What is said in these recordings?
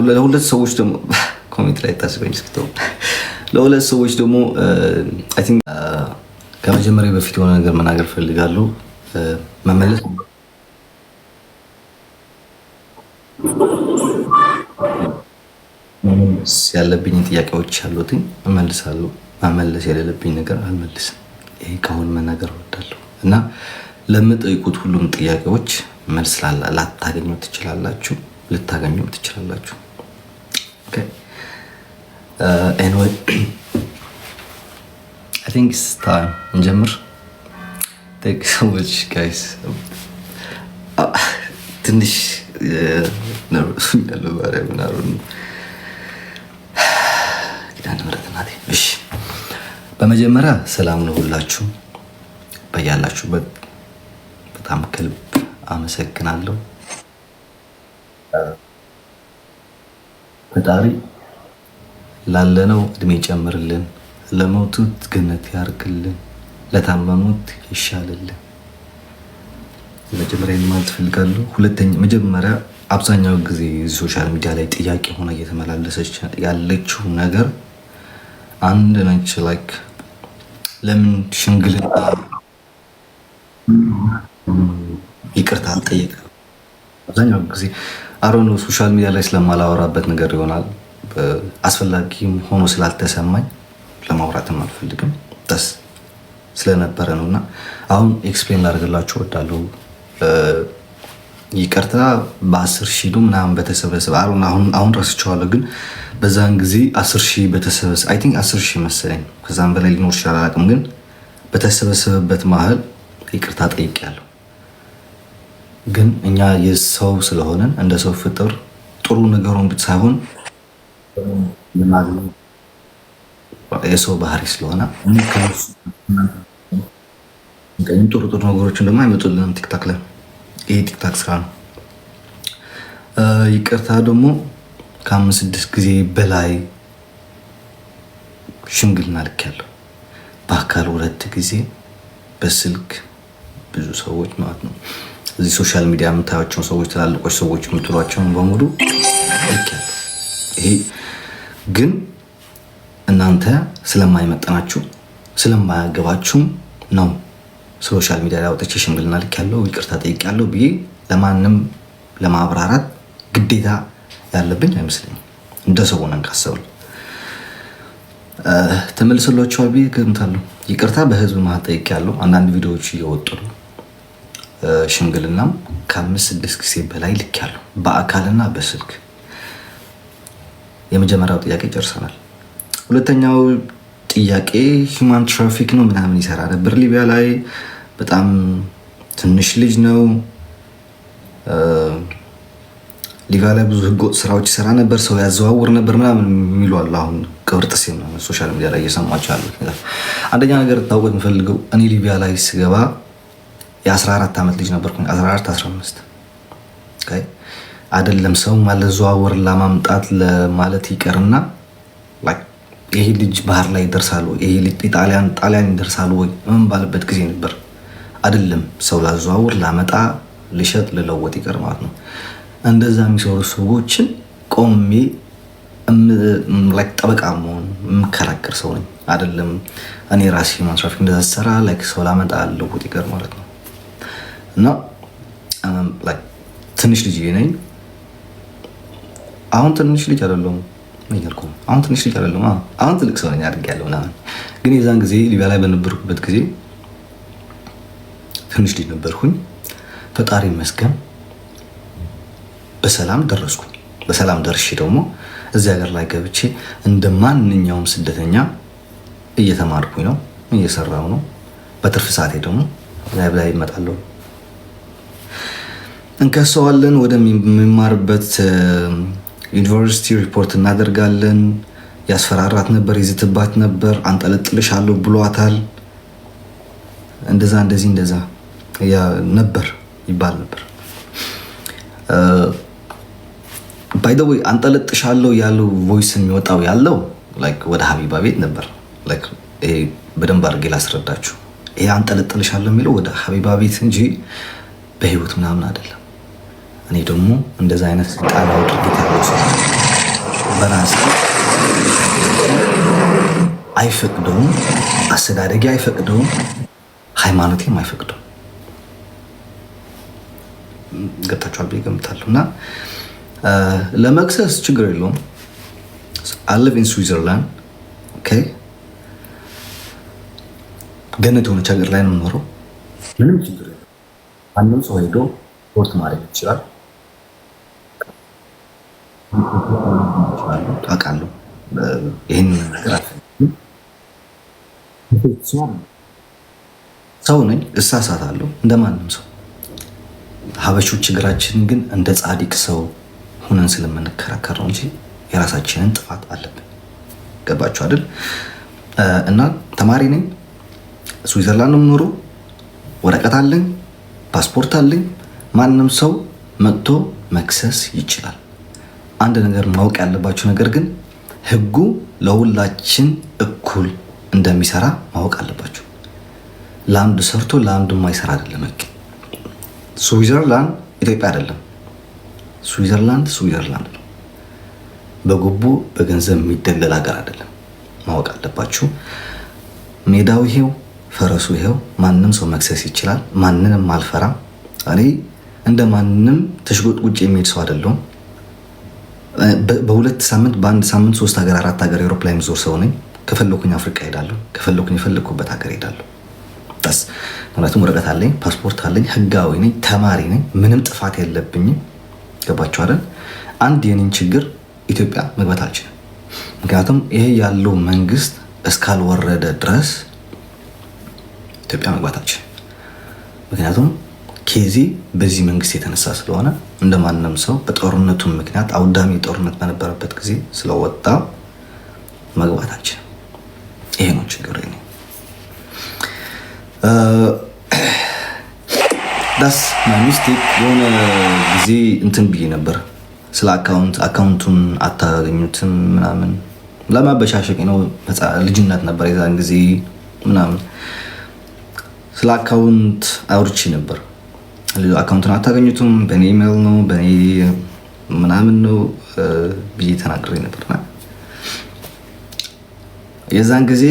ለሁለት ሰዎች ደግሞ ኮሜንት ላይ ታስበኝ ስክተው ለሁለት ሰዎች ደግሞ አይ ቲንክ ከመጀመሪያ በፊት የሆነ ነገር መናገር ፈልጋለሁ። መመለስ ያለብኝ ጥያቄዎች ያሉትኝ እመልሳለሁ። መመለስ የሌለብኝ ነገር አልመልስም። ይሄ ከአሁን መናገር እወዳለሁ እና ለምጠይቁት ሁሉም ጥያቄዎች መልስ ላታገኙ ትችላላችሁ፣ ልታገኙ ትችላላችሁ። ኦኬ ኤኒዌይ I think it's time እንጀምር። Thank you so much guys. ትንሽ ነርቨስ ያለው ባሪያ ምናምን ኪዳነ ምሕረት ናት። እሺ በመጀመሪያ ሰላም ነው ሁላችሁ በያላችሁበት በጣም ከልብ አመሰግናለሁ። ፈጣሪ ላለነው እድሜ ጨምርልን፣ ለሞቱት ገነት ያርግልን፣ ለታመሙት ይሻልልን። መጀመሪያ ማለት ፈልጋለሁ። ሁለተኛ መጀመሪያ አብዛኛው ጊዜ ሶሻል ሚዲያ ላይ ጥያቄ ሆነ እየተመላለሰች ያለችው ነገር አንድ ነች። ላይክ ለምን ሽምግልና ይቅርታ አልጠየቅም? አብዛኛው ጊዜ አሮን ሶሻል ሚዲያ ላይ ስለማላወራበት ነገር ይሆናል። አስፈላጊም ሆኖ ስላልተሰማኝ ለማውራትም አልፈልግም ደስ ስለነበረ ነው። እና አሁን ኤክስፕሌን ላደርግላችሁ እወዳለሁ። ይቅርታ በ10,000 ምናምን በተሰበሰበ አሁን ረስቼዋለሁ፣ ግን በዛን ጊዜ 10,000 በተሰበሰበ አይ ቲንክ 10,000 መሰለኝ፣ ከዛም በላይ ሊኖር ይችላል አላውቅም፣ ግን በተሰበሰበበት መሀል ይቅርታ ጠይቄያለሁ። ግን እኛ የሰው ስለሆነን እንደ ሰው ፍጥር ጥሩ ነገሩን ሳይሆን የሰው ባህሪ ስለሆነ ጥሩ ጥሩ ነገሮችን ደግሞ አይመጡልንም ቲክታክ ላይ። ይሄ ቲክታክ ስራ ነው። ይቅርታ ደግሞ ከ5-6 ጊዜ በላይ ሽምግልና ልኬያለሁ። በአካል 2 ጊዜ፣ በስልክ ብዙ ሰዎች ማለት ነው። እዚህ ሶሻል ሚዲያ የምታያቸውን ሰዎች ትላልቆች ሰዎች የምትሏቸውን በሙሉ ልኬያለሁ። ይሄ ግን እናንተ ስለማይመጠናችሁ ስለማያገባችሁም ነው ሶሻል ሚዲያ ላይ አውጥቼ ሽምግልና ልኬያለሁ፣ ይቅርታ ጠይቄያለሁ ብዬ ለማንም ለማብራራት ግዴታ ያለብኝ አይመስለኝም። እንደ ሰው ሆነን ካሰብን ተመልሶላችኋል ብዬ እገምታለሁ። ይቅርታ በህዝብ መሀል ጠይቄያለሁ። አንዳንድ ቪዲዮዎች እየወጡ ነው። ሽምግልናም ከ5-6 ጊዜ በላይ ልኬያለሁ፣ በአካልና በስልክ። የመጀመሪያው ጥያቄ ጨርሰናል። ሁለተኛው ጥያቄ ሂውማን ትራፊክ ነው ምናምን ይሰራ ነበር ሊቢያ ላይ። በጣም ትንሽ ልጅ ነው። ሊቢያ ላይ ብዙ ህገወጥ ስራዎች ይሰራ ነበር፣ ሰው ያዘዋውር ነበር ምናምን የሚሉ አሉ። አሁን ቅብርጥሴ ነው ሶሻል ሚዲያ ላይ እየሰማችሁ ያሉት ነገር። አንደኛ ነገር ታውቁት የምፈልገው እኔ ሊቢያ ላይ ስገባ የ14 ዓመት ልጅ ነበርኩኝ። 14-15 አይደለም ሰው ማለዘዋወር ለማምጣት ለማለት ይቀርና ይሄ ልጅ ባህር ላይ ይደርሳሉ፣ ይሄ ልጅ ጣሊያን ይደርሳሉ ወይ ምን ባለበት ጊዜ ነበር። አይደለም ሰው ላዘዋውር ላመጣ ልሸጥ ልለወጥ ይቀር ማለት ነው። እንደዛ የሚሰሩ ሰዎችን ቆሜ ጠበቃ መሆን የምከራከር ሰው ነኝ። አይደለም እኔ ራሴ ማንትራፊክ እንደዛ ሰራ ሰው ላመጣ ልለወጥ ይቀር ማለት ነው። እና ትንሽ ልጅ ነኝ። አሁን ትንሽ ልጅ አይደለሁም። አሁን ትንሽ ልጅ አይደለም፣ አሁን ትልቅ ሰው ነኝ አድርጌያለሁ ምናምን። ግን የዛን ጊዜ ሊቢያ ላይ በነበርኩበት ጊዜ ትንሽ ልጅ ነበርኩኝ። ፈጣሪ ይመስገን በሰላም ደረስኩኝ። በሰላም ደርሼ ደግሞ እዚህ ሀገር ላይ ገብቼ እንደ ማንኛውም ስደተኛ እየተማርኩኝ ነው፣ እየሰራው ነው። በትርፍ ሰዓቴ ደግሞ ላይ እመጣለሁ፣ እንከሰዋለን፣ ወደሚማርበት ዩኒቨርሲቲ ሪፖርት እናደርጋለን። ያስፈራራት ነበር፣ ይዝትባት ነበር፣ አንጠለጥልሻለሁ ብሏታል። እንደዛ እንደዛ ነበር ይባል ነበር። ባይ ዘ ወይ አንጠለጥሻለሁ ያለው ቮይስ የሚወጣው ያለው ወደ ሀቢባ ቤት ነበር። ይሄ በደንብ አድርጌ ላስረዳችሁ። ይሄ አንጠለጥልሻለሁ የሚለው ወደ ሀቢባ ቤት እንጂ በህይወት ምናምን አይደለም። እኔ ደግሞ እንደዛ አይነት ቃላዊ ድርጊት ያለው ሰው በራሴ አይፈቅደውም፣ አስተዳደጊ አይፈቅደውም፣ ሃይማኖቴም አይፈቅደውም። ገብታችኋል ብዬ እገምታለሁ። እና ለመክሰስ ችግር የለውም። I live in Switzerland. Okay? ገነት የሆነች ሀገር ላይ ነው የምኖረው። ምንም ችግር የለም። ማንም ሰው ሄዶ ስፖርት ማድረግ ይችላል። አውቃለሁ። ይህን ነገር ሰው ነኝ፣ እሳሳታለሁ እንደማንም ሰው። ሀበሾች ችግራችን ግን እንደ ጻድቅ ሰው ሁነን ስለምንከራከር ነው እንጂ የራሳችንን ጥፋት አለብን። ገባችሁ አይደል? እና ተማሪ ነኝ፣ ስዊዘርላንድ ነው የምኖረው፣ ወረቀት አለኝ፣ ፓስፖርት አለኝ። ማንም ሰው መጥቶ መክሰስ ይችላል። አንድ ነገር ማወቅ ያለባችሁ ነገር ግን ህጉ ለሁላችን እኩል እንደሚሰራ ማወቅ አለባችሁ። ለአንዱ ሰርቶ ለአንዱ የማይሰራ አይደለም ህግ። ስዊዘርላንድ ኢትዮጵያ አይደለም። ስዊዘርላንድ ነው። በጉቦ በገንዘብ የሚደለል ሀገር አይደለም። ማወቅ አለባችሁ። ሜዳው ይሄው፣ ፈረሱ ይሄው። ማንም ሰው መክሰስ ይችላል። ማንንም አልፈራም። እኔ እንደ ማንም ተሽጎጥጉጭ የሚሄድ ሰው አይደለሁም። በሁለት ሳምንት በአንድ ሳምንት 3 ሀገር 4 ሀገር ኤሮፕላን የሚዞር ሰው ነኝ። ከፈለኩኝ አፍሪካ ሄዳለሁ፣ ከፈለኩኝ የፈለኩበት ሀገር ሄዳለሁ። በስ ምክንያቱም ወረቀት አለኝ፣ ፓስፖርት አለኝ፣ ህጋዊ ነኝ፣ ተማሪ ነኝ፣ ምንም ጥፋት የለብኝም። ገባችሁ አይደል? አንድ የኔን ችግር ኢትዮጵያ መግባት አልችልም። ምክንያቱም ይሄ ያለው መንግስት እስካልወረደ ድረስ ኢትዮጵያ መግባት አልችልም። ምክንያቱም ኬዚ በዚህ መንግስት የተነሳ ስለሆነ እንደማንም ሰው በጦርነቱ ምክንያት አውዳሚ ጦርነት በነበረበት ጊዜ ስለወጣ መግባት አልችልም። ይሄ ነው ችግር። ዳስ ማይ ሚስቴክ። የሆነ ጊዜ እንትን ብዬ ነበር ስለ አካውንቱን አታገኙትም ምናምን ለማበሻሸቅ ነው። ልጅነት ነበር የዛን ጊዜ ምናምን ስለ አካውንት አውርቼ ነበር። አካውንቱን አታገኙትም በእኔ ኢሜል ነው በእኔ ምናምን ነው ብዬ ተናግሬ ነበርና የዛን ጊዜ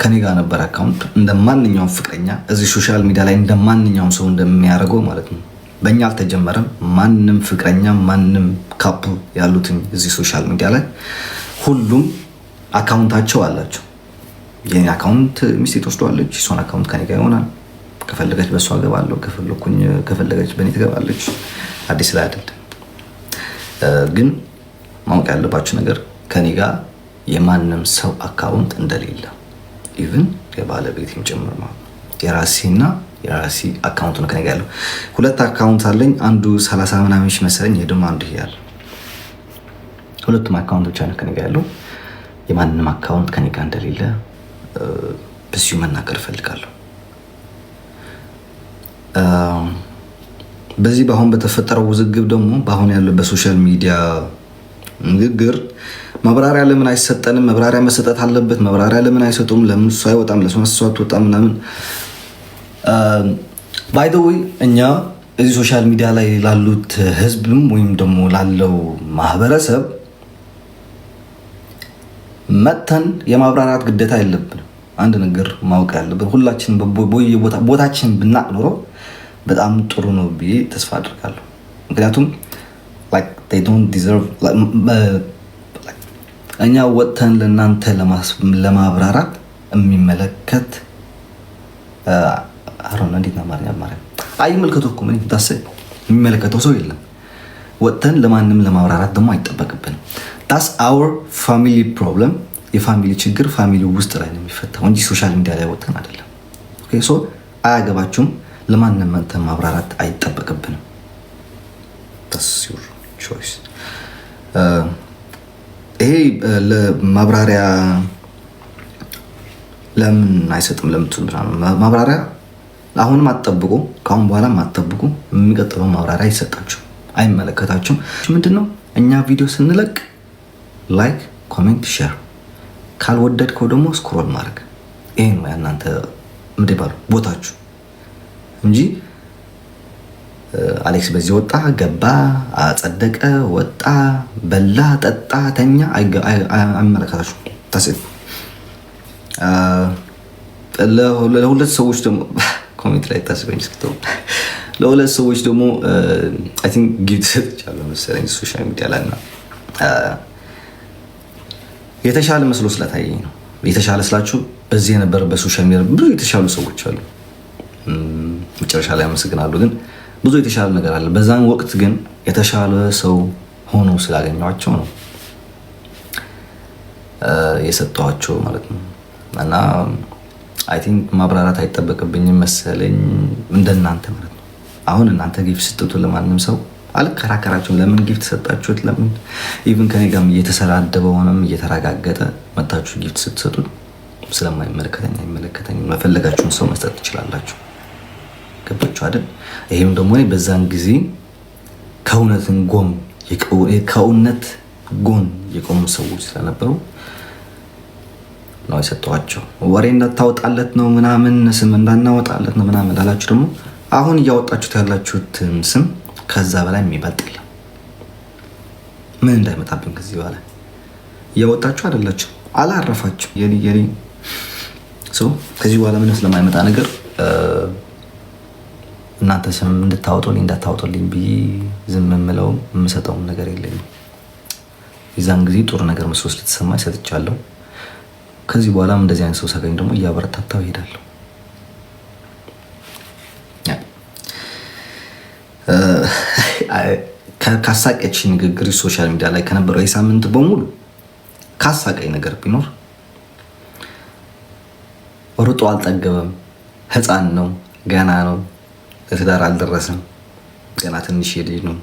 ከኔ ጋር ነበር አካውንት። እንደ ማንኛውም ፍቅረኛ እዚህ ሶሻል ሚዲያ ላይ እንደ ማንኛውም ሰው እንደሚያደርገው ማለት ነው። በእኛ አልተጀመረም። ማንም ፍቅረኛ ማንም ካፕል ያሉትን እዚህ ሶሻል ሚዲያ ላይ ሁሉም አካውንታቸው አላቸው። የኔ አካውንት ሚስቴ ትወስደዋለች፣ እሷን አካውንት ከኔ ጋር ይሆናል። ከፈለገች በእሷ እገባለሁ፣ ከፈለገች በእኔ ትገባለች። አዲስ ላይ አይደለም። ግን ማወቅ ያለባችሁ ነገር ከኔ ጋር የማንም ሰው አካውንት እንደሌለ ኢቭን የባለቤቴም ጭምር ማለት ነው። የራሴና የራሴ አካውንት ነው ከኔ ጋር ያለው። 2 አካውንት አለኝ። አንዱ 30 ምናምን ሺህ መሰለኝ፣ ደግሞ አንዱ ይሄ ያለ። ሁለቱም አካውንቶች አለ ከኔ ጋር ያለው። የማንም አካውንት ከኔ ጋር እንደሌለ በዚሁ መናገር እፈልጋለሁ። በዚህ በአሁን በተፈጠረው ውዝግብ ደግሞ በአሁን ያለው በሶሻል ሚዲያ ንግግር ማብራሪያ ለምን አይሰጠንም? ማብራሪያ መሰጠት አለበት። ማብራሪያ ለምን አይሰጡም? ለምን እሱ አይወጣም? ለምን እሱ አትወጣም? ምናምን ባይ ዘ ዌይ እኛ እዚህ ሶሻል ሚዲያ ላይ ላሉት ህዝብም ወይም ደግሞ ላለው ማህበረሰብ መተን የማብራራት ግዴታ የለብንም። አንድ ነገር ማወቅ ያለብን ሁላችን ቦታችን ብናቅ ኖሮ በጣም ጥሩ ነው ብዬ ተስፋ አድርጋለሁ። ምክንያቱም they don't deserve እኛ ወጥተን ለእናንተ ለማብራራት የሚመለከት አሮን እንዴት ነው ማለት አይመለከተው እኮ ምን ታስብ የሚመለከተው ሰው የለም። ወጥተን ለማንም ለማብራራት ደግሞ አይጠበቅብንም። that's our family problem። የፋሚሊ ችግር ፋሚሊ ውስጥ ላይ ነው የሚፈታው እንጂ ሶሻል ሚዲያ ላይ ወጥተን አይደለም። ኦኬ ሶ አያገባችሁም። ለማንም እንትን ማብራራት አይጠበቅብንም። that's your choice። ይሄ ለማብራሪያ ለምን አይሰጥም ለምትሉ ማብራሪያ አሁንም አትጠብቁ፣ ካሁን በኋላም አትጠብቁ። የሚቀጥለው ማብራሪያ አይሰጣችሁ፣ አይመለከታችሁም። ምንድነው እኛ ቪዲዮ ስንለቅ ላይክ፣ ኮሜንት፣ ሼር፣ ካልወደድከው ደግሞ ስክሮል ማድረግ። ይሄ ነው እናንተ ምንድነው ቦታችሁ እንጂ አሌክስ በዚህ ወጣ ገባ አጸደቀ ወጣ በላ ጠጣ ተኛ አይመለከታችሁ ታስብ ለሁለት ሰዎች ደግሞ ኮሜንት ላይ ታስበኝ እስክተው ለሁለት ሰዎች ደግሞ አይ ቲንክ ጊፍት ሰጥቻለሁ መሰለኝ ሶሻል ሚዲያ ላይ እና የተሻለ መስሎ ስለታየኝ ነው። የተሻለ ስላችሁ በዚህ የነበረ በሶሻል ሚዲያ ብዙ የተሻሉ ሰዎች አሉ። መጨረሻ ላይ አመሰግናለሁ። ግን ብዙ የተሻለ ነገር አለ። በዛን ወቅት ግን የተሻለ ሰው ሆኖ ስላገኘኋቸው ነው የሰጠኋቸው ማለት ነው። እና አይ ቲንክ ማብራራት አይጠበቅብኝም መሰለኝ እንደናንተ ማለት ነው። አሁን እናንተ ጊፍት ስትጡ ለማንም ሰው አልከራከራችሁም። ለምን ጊፍት ሰጣችሁት? ለምን ኢቭን ከኔ ጋርም እየተሰራደበ ሆነም እየተረጋገጠ መታችሁ ጊፍት ስትሰጡ ስለማይመለከተኝ አይመለከተኝም። መፈለጋችሁን ሰው መስጠት ትችላላችሁ። ገባችሁ አይደል? ይሄም ደግሞ በዛን ጊዜ ከእውነት ጎን የቆሙ ሰዎች ስለነበሩ ነው የሰጠኋቸው። ወሬ እንዳታወጣለት ነው ምናምን ስም እንዳናወጣለት ነው ምናምን ላላችሁ ደግሞ አሁን እያወጣችሁት ያላችሁትን ስም ከዛ በላይ የሚበልጥ የለም። ምን እንዳይመጣብን ከዚህ በኋላ እያወጣችሁ አይደላችሁ አላረፋችሁ የኔ ሰው ከዚህ በኋላ ምንም ስለማይመጣ ነገር እናንተ ስም እንድታወጡልኝ እንዳታወጡልኝ ብዬ ዝም የምለው የምሰጠውም ነገር የለኝም። የዛን ጊዜ ጥሩ ነገር መስሎ ስለተሰማኝ ሰጥቻለሁ። ከዚህ በኋላም እንደዚህ አይነት ሰው ሳገኝ ደግሞ እያበረታታው እሄዳለሁ። ካሳቀች ንግግር ሶሻል ሚዲያ ላይ ከነበረው የሳምንት በሙሉ ካሳቀኝ ነገር ቢኖር ሩጦ አልጠገበም፣ ህፃን ነው፣ ገና ነው፣ ለትዳር አልደረሰም፣ ገና ትንሽ ልጅ ነው፣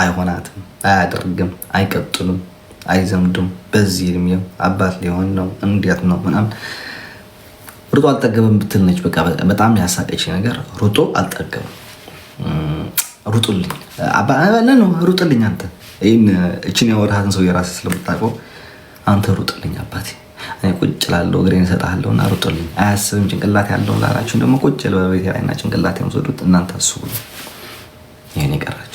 አይሆናትም፣ አያደርግም፣ አይቀጥሉም፣ አይዘምዱም፣ በዚህ እድሜው አባት ሊሆን ነው፣ እንዴት ነው ምናምን ሩጦ አልጠገበም ብትል ነች። በቃ በጣም ያሳቀች ነገር ሩጦ አልጠገበም። ሩጡልኝ ነው ሩጥልኝ። አንተ እችን ያወራህን ሰው የራስህ ስለምታውቀው አንተ ሩጥልኝ አባቴ። እኔ ቁጭ ላለው እግሬን እሰጥሃለሁ እና ሩጥልኝ። አያስብም ጭንቅላት ያለው ላላችሁን ደግሞ ቁጭ በቤቴ ላይ እና ጭንቅላቴን ወሰዱት እናንተ አስቡ። ይሄን ይቀራል።